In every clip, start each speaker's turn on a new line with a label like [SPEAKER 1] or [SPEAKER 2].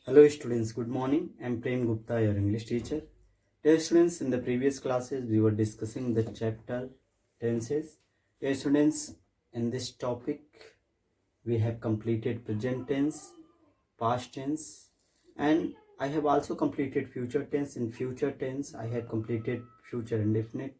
[SPEAKER 1] Hello students, good morning. I am Prem Gupta, your English teacher. Dear students, in the previous classes we were discussing the chapter tenses. Dear students, in this topic we have completed present tense, past tense, and I have also completed future tense. In future tense I have completed future indefinite,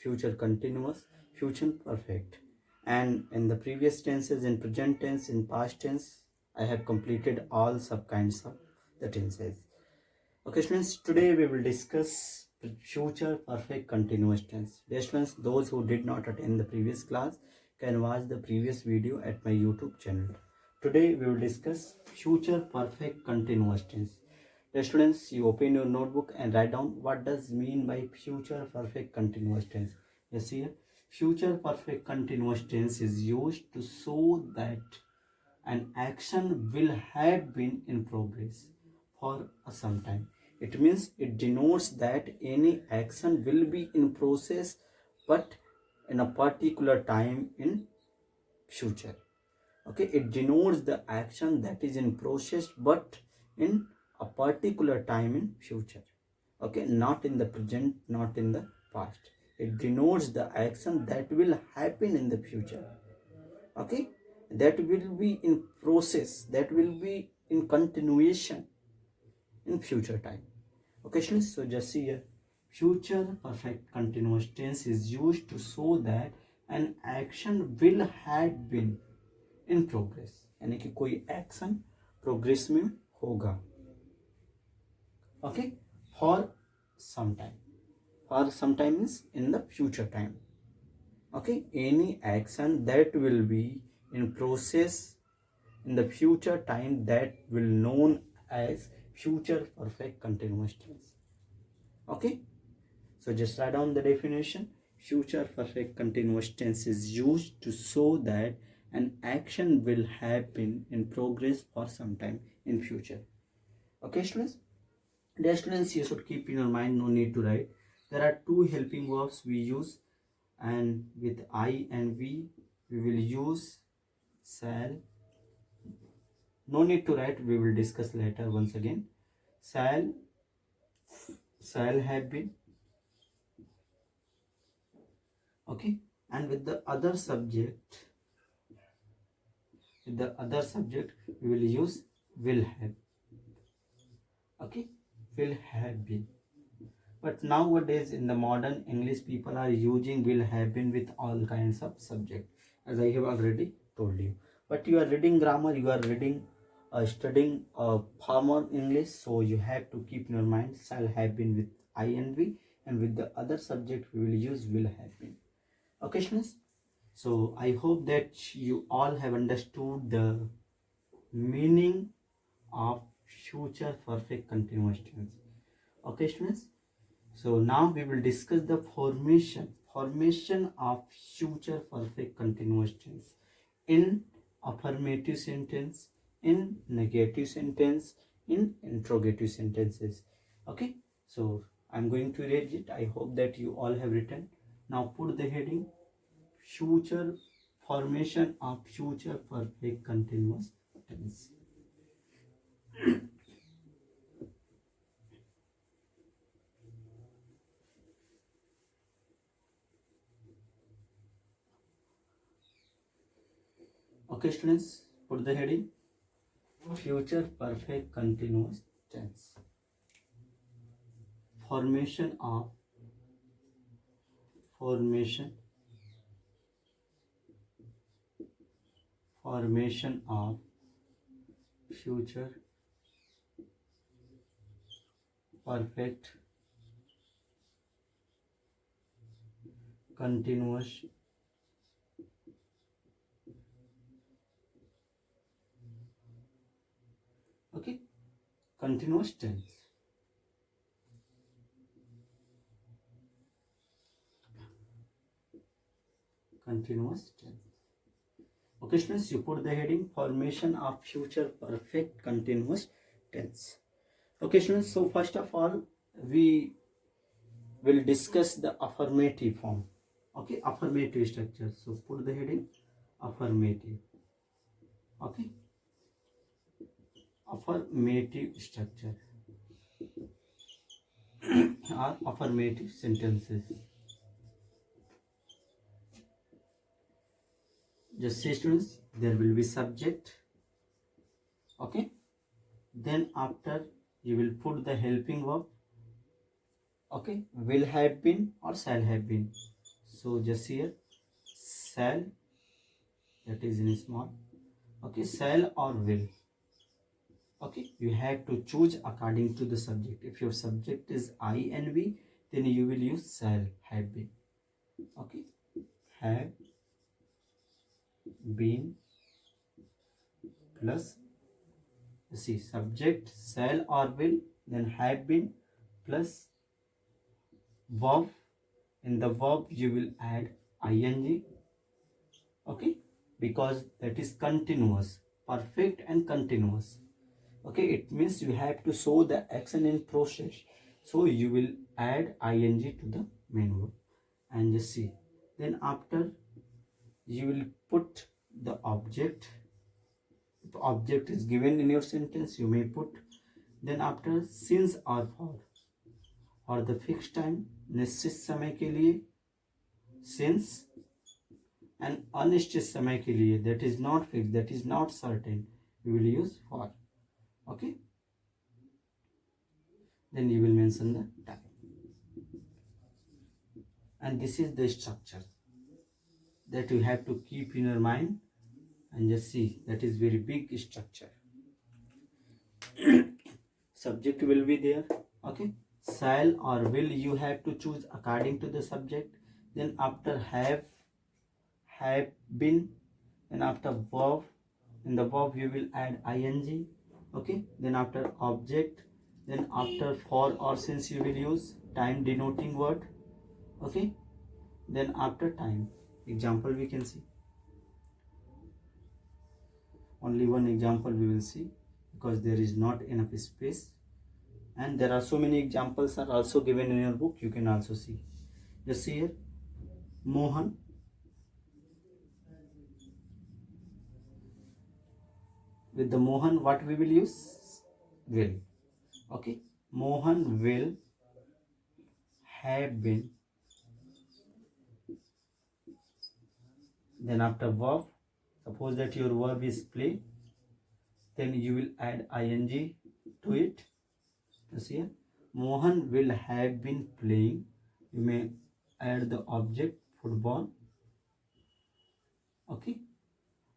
[SPEAKER 1] future continuous, future perfect. And in the previous tenses, in present tense, in past tense, I have completed all sub kinds of the tenses. Okay students, today we will discuss future perfect continuous tense. Dear students, those who did not attend the previous class can watch the previous video at my YouTube channel. Today we will discuss future perfect continuous tense. Dear students, you open your notebook and write down what does mean by future perfect continuous tense. Yes, here future perfect continuous tense is used to show that an action will have been in progress for some time. It means it denotes that any action will be in process but in a particular time in future. Okay, it denotes the action that is in process but in a particular time in future. Okay, not in the present, not in the past. It denotes the action that will happen in the future. Okay, that will be in process, that will be in continuation in future time. Okay students, so just see here, future perfect continuous tense is used to show that an action will have been in progress, यानी कि कोई action progress में होगा. Okay, for some time, for some time means in the future time. Okay, any action that will be in process in the future time, that will known as future perfect continuous tense. Okay, so just write down the definition. Future perfect continuous tense is used to show that an action will have been in progress for some time in future. Okay students, dear students, you should keep in your mind, no need to write. There are two helping verbs we use, and with I and we will use shall. No need to write, we will discuss later. Once again, shall have been. Okay, and with the other subject, we will use will have. Okay, will have been. But nowadays in the modern English, people are using will have been with all kinds of subject, as I have already told you. But you are reading grammar, you are reading studying formal English, so you have to keep in your mind shall have been with ing, and with the other subject we will use will have been. Okay students, so I hope that you all have understood the meaning of future perfect continuous tense. Okay students, so now we will discuss the formation of future perfect continuous tense in affirmative sentence, in negative sentence, in interrogative sentences. Okay, so I'm going to read it. I hope that you all have written. Now put the heading future formation of future perfect continuous tense. Okay students, put the heading future perfect continuous tense. Formation of future perfect continuous continuous tense. Okay students, you put the heading formation of future perfect continuous tense. Okay students, so first of all we will discuss the affirmative form. Okay, affirmative structure. So put the heading affirmative. Okay, affirmative structure or affirmative sentences. Just see students, there will be subject, okay, then after you will put the helping verb, okay, will have been or shall have been. So just here shall, that is in small, okay, shall or will, okay, you have to choose according to the subject. If your subject is I and V, then you will use shall have been, okay, have been plus, see, subject shall or will, then have been plus verb. In the verb you will add ing, okay, because that is continuous, perfect and continuous, okay, it means you have to show the action in process, so you will add ing to the main verb. And just see, then after you will put the object. If object is given in your sentence, you may put, then after since or for, और the fix time, निश्चित समय के लिए since, and अनिश्चित समय के लिए that is not fix, that is not certain, you will use for, okay, then you will mention the time. And this is the structure that you have to keep in your mind, and just see, that is very big structure. Subject will be there, okay, shall or will you have to choose according to the subject. Then after have been, then after verb, in the verb you will add ing, okay, then after object, then after for or since you will use time denoting word, okay, then after time. Example we can see, only one example we will see because there is not enough space, and there are so many examples are also given in your book, you can also see. Just see here, Mohan, with the Mohan what we will use, will, okay, Mohan will have been, then after verb, suppose that your verb is play, then you will add ing to it. See here, Mohan will have been playing, you may add the object football, okay,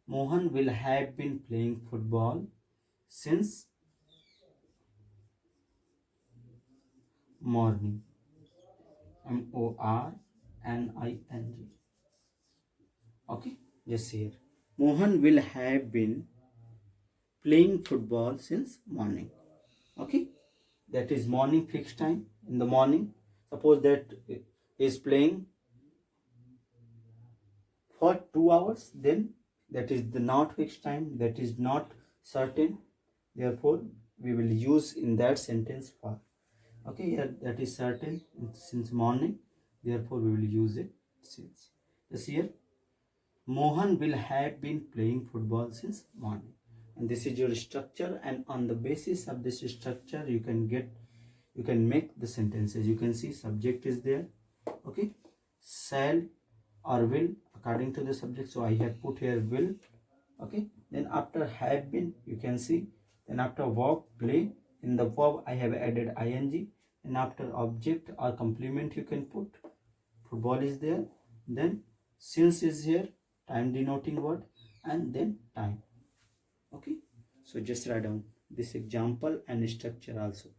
[SPEAKER 1] Mohan will have been playing football since morning, morning, okay. Just here, Mohan will have been playing football since morning, okay, that is morning fixed time. In the morning, suppose that is playing for 2 hours, then that is the not fixed time, that is not certain, therefore we will use in that sentence for, okay, here that is certain since morning, therefore we will use it since. This here, Mohan will have been playing football since morning, and this is your structure, and on the basis of this structure you can make the sentences. You can see subject is there, okay, shall or will according to the subject, so I have put here will, okay, then after have been you can see, then after verb play, in the verb I have added ing, and after object or complement you can put football is there, then since is here, time denoting word, and then time, okay. So just write down this example and structure also.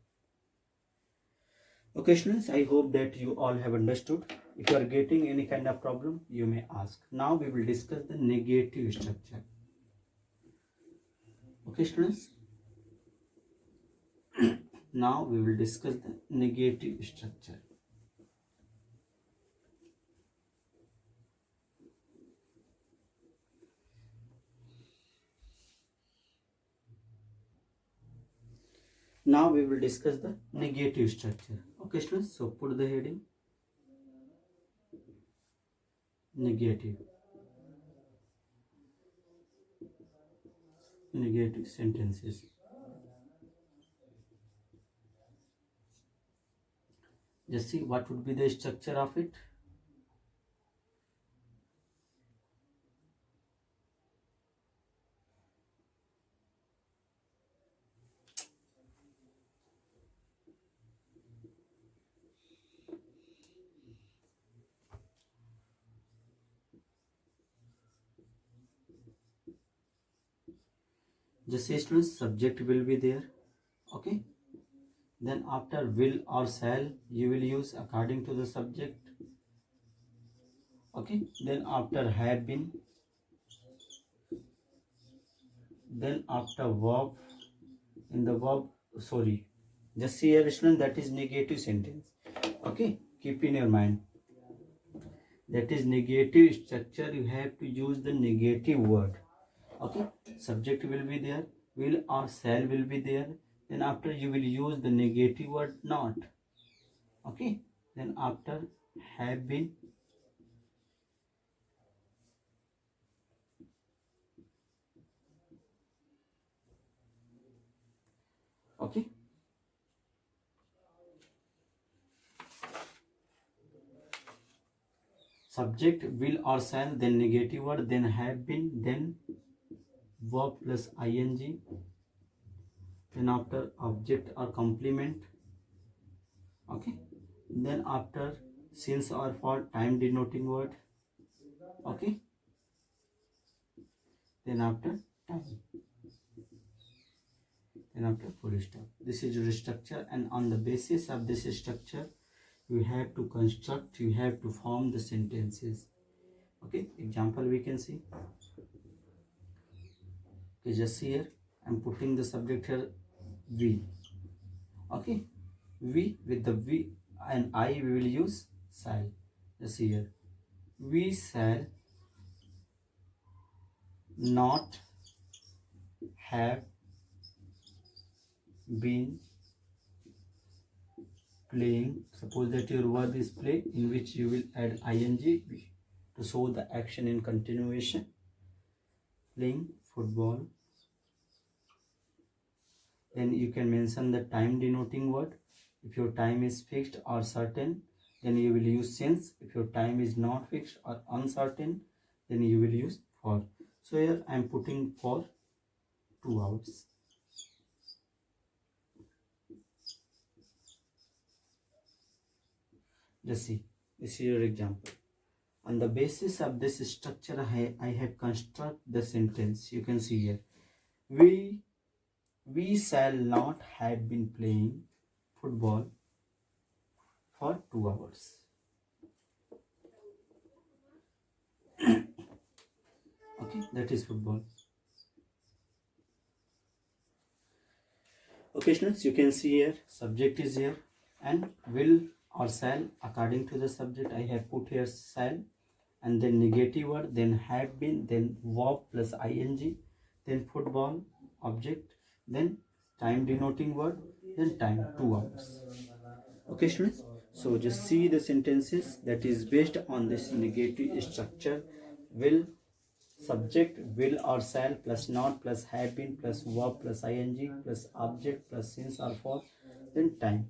[SPEAKER 1] Okay students, I hope that you all have understood. If you are getting any kind of problem, you may ask. Now we will discuss the negative structure. Okay students, now we will discuss the negative structure. Now we will discuss the negative structure. Okay students, so put the heading negative sentences. Just see what would be the structure of it. Just see students, subject will be there. Okay. Then after will or shall, you will use according to the subject. Okay. Then after have been. Then after verb, in the verb, sorry, just see here student, that is negative sentence. Okay. Keep in your mind. That is negative structure. You have to use the negative word. Okay. Subject will be there. Will or shall will be there. Then after you will use the negative word not. Okay. Then after have been. Okay. Subject will or shall, then negative word, then have been, then verb plus ing, then after object or complement. Okay. Then after since or for, time denoting word. Okay. Then after time. Then after full stop. This is your structure, and on the basis of this structure you have to construct, you have to form the sentences. Okay. Example we can see. Okay, just see here, I'm putting the subject here we. Okay. We, with the we and I we will use shall. Just see here, we shall not have been playing. Suppose that your verb is play, in which you will add ing to show the action in continuation. Playing football. Then you can mention the time denoting word. If your time is fixed or certain, then you will use since. If your time is not fixed or uncertain, then you will use for. So here I am putting for 2 hours. Just see, this is your example. On the basis of this structure, I have constructed the sentence. You can see here, we shall not have been playing football for 2 hours. Okay, that is football. Okay students, you can see here, subject is here, and will or shall, according to the subject I have put here shall, and then negative word, then have been, then verb plus ing, then football object, then time denoting word, then time 2 hours. Okay students, so just see the sentences that is based on this negative structure. Will, subject will or shall plus not plus have been plus verb plus ing plus object plus since or for, then time.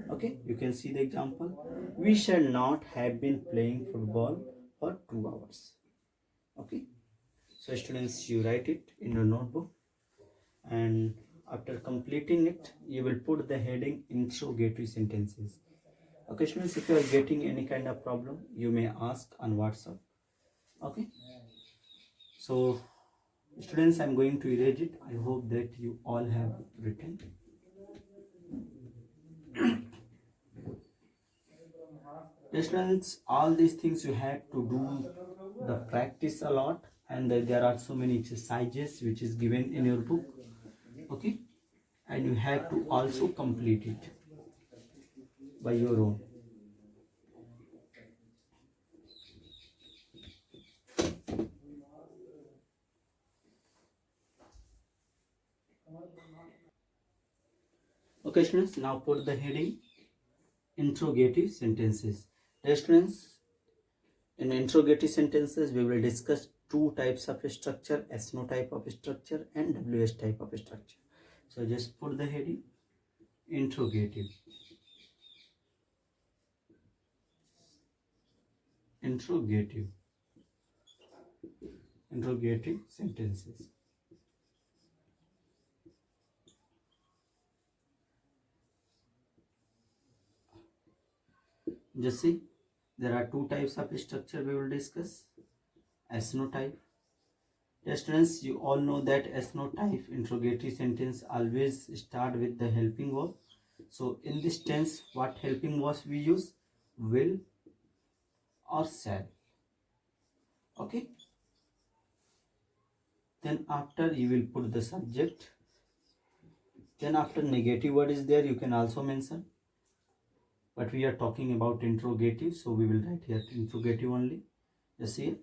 [SPEAKER 1] Okay, you can see the example. We shall not have been playing football for 2 hours. Okay, so students, you write it in your notebook, and after completing it you will put the heading interrogative sentences. Okay students, if you are getting any kind of problem, you may ask on WhatsApp. Okay, so students, I'm going to erase it. I hope that you all have written. Students, all these things you have to do the practice a lot, and there are so many exercises which is given in your book. Okay, and you have to also complete it by your own. Okay students, now put the heading interrogative sentences. Dear students, in interrogative sentences we will discuss 2 types of structure, SNO type of structure and WS type of structure. So just put the heading interrogative. interrogative sentences. Just see, there are two types of structure we will discuss. SNO type. Dear students, you all know that SNO type interrogative sentence always start with the helping verb. So in this tense, what helping verbs we use? Will or shall. Okay. Then after you will put the subject. Then after negative word is there, you can also mention. But we are talking about interrogative, so we will write here interrogative only. Just see,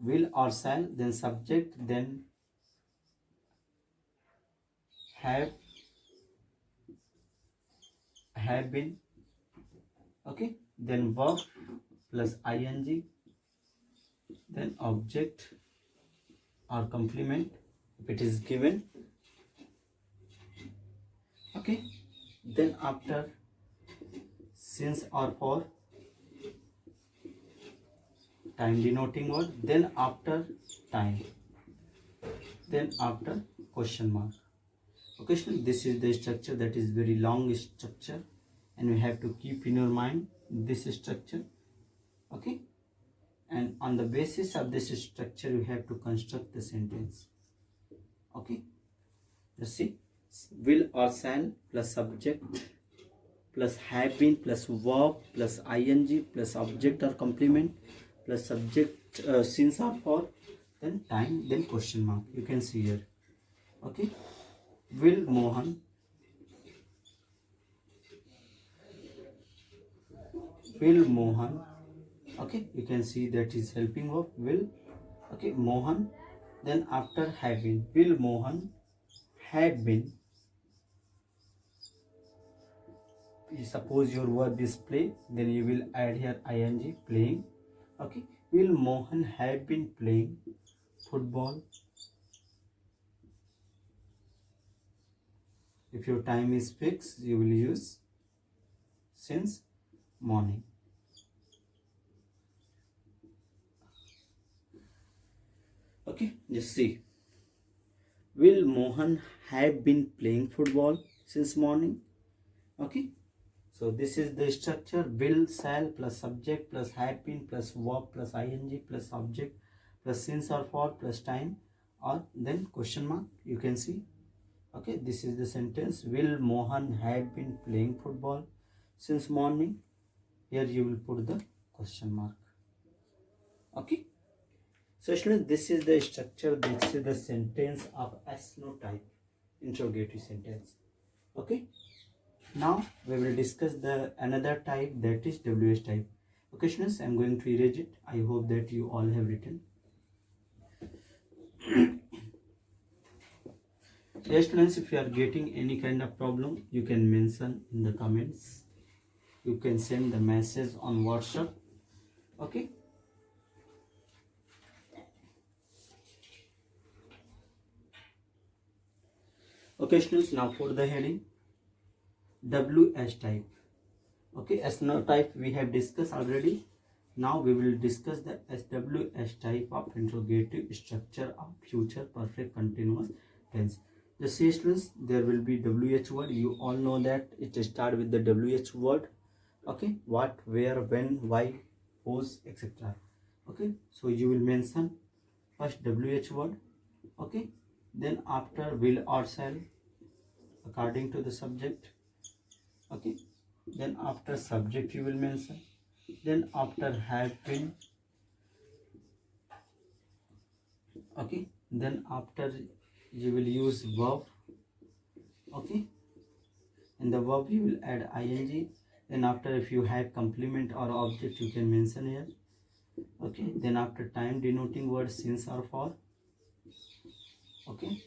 [SPEAKER 1] will or shall, then subject, then have been, okay, then verb plus ing, then object or complement if it is given, okay, then after since or for, time denoting word, then after time, then after question mark. Okay, so this is the structure, that is very long structure, and you have to keep in your mind this structure. Okay, and on the basis of this structure you have to construct the sentence. Okay, let's see, will or shall plus subject plus have been plus verb plus ing plus object or complement plus subject since or for, then time, then question mark. You can see here. Okay, will Mohan okay, you can see that is helping verb will. Okay, Mohan, then after have been, will Mohan have been, suppose your verb is play, then you will add here ing, playing. Okay, will Mohan have been playing football? If your time is fixed, you will use since morning. Okay, just see, will Mohan have been playing football since morning? Okay, so this is the structure: will, shall plus subject plus have been plus verb plus ing plus object plus since or for plus time or then question mark. You can see. Okay, this is the sentence: will Mohan have been playing football since morning? Here you will put the question mark. Okay, so students, this is the structure, this is the sentence of SNO type interrogative sentence. Okay, now we will discuss the another type, that is WH type. Okay students, I am going to erase it. I hope that you all have written. Yes students, if you are getting any kind of problem, you can mention in the comments. You can send the message on WhatsApp. Okay, okay students, now for the heading WH type. Okay, SNO type we have discussed already. Now we will discuss the SWH type of interrogative structure of future perfect continuous tense. The students, there will be WH word. You all know that it starts with the WH word. Okay, what, where, when, why, whose, etc. Okay, so you will mention first WH word. Okay, then after will or shall according to the subject. Okay, then after subject you will mention, then after have been. Okay, then after you will use verb. Okay, in the verb you will add ing, then after if you have complement or object you can mention here. Okay, then after time denoting word since or for. Okay,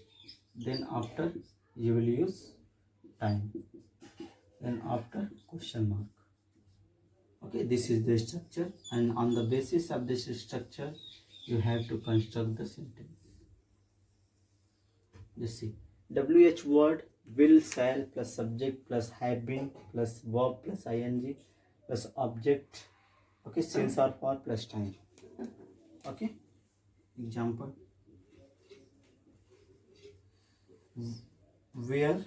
[SPEAKER 1] then after you will use time, then after question mark. Okay, this is the structure, and on the basis of this structure you have to construct the sentence. Just see, WH word will, shall plus subject plus have been plus verb plus ing plus object Okay, since or for plus time. Okay, example, where,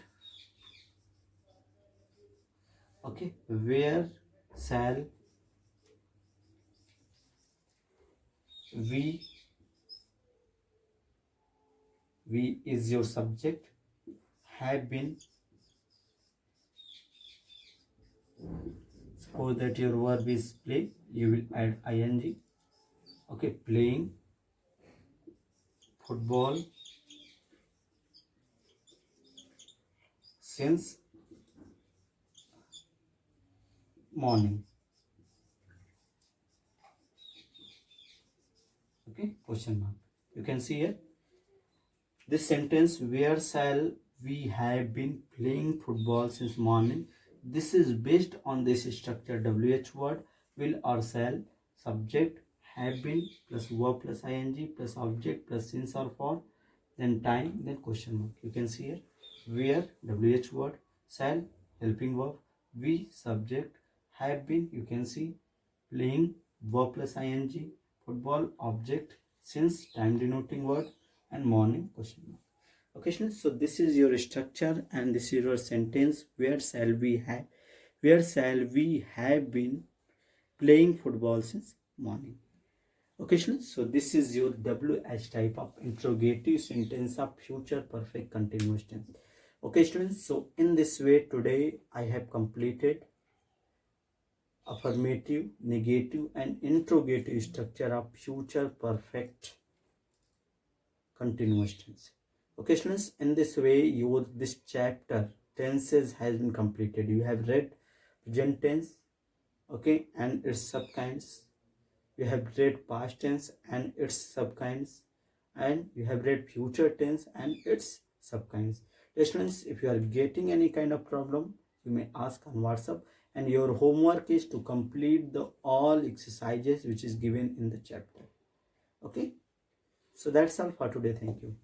[SPEAKER 1] okay, where shall we is your subject, have been, suppose that your verb is play, you will add ing. Okay, playing football since morning. Okay, question mark. You can see here this sentence, where shall we have been playing football since morning. This is based on this structure, WH word, will or shall, subject, have been plus verb plus ing plus object plus since or for, then time, then question mark. You can see here where, WH word, shall, helping verb, we, subject, have been, you can see, playing, verb plus ing, football, object, since, time denoting word, and morning, question mark. Okay, so this is your structure and this is your sentence, where shall we have been playing football since morning. Okay, so this is your WH type of interrogative sentence of future perfect continuous tense. Okay, students, so in this way today I have completed affirmative, negative and interrogative structure of future perfect continuous tense. Okay, students, in this way your this chapter tenses has been completed. You have read present tense, okay, and its subkinds. You have read past tense and its subkinds, and you have read future tense and its subkinds. Students, if you are getting any kind of problem, you may ask on WhatsApp, and your homework is to complete the all exercises which is given in the chapter. Okay, so that's all for today. Thank you.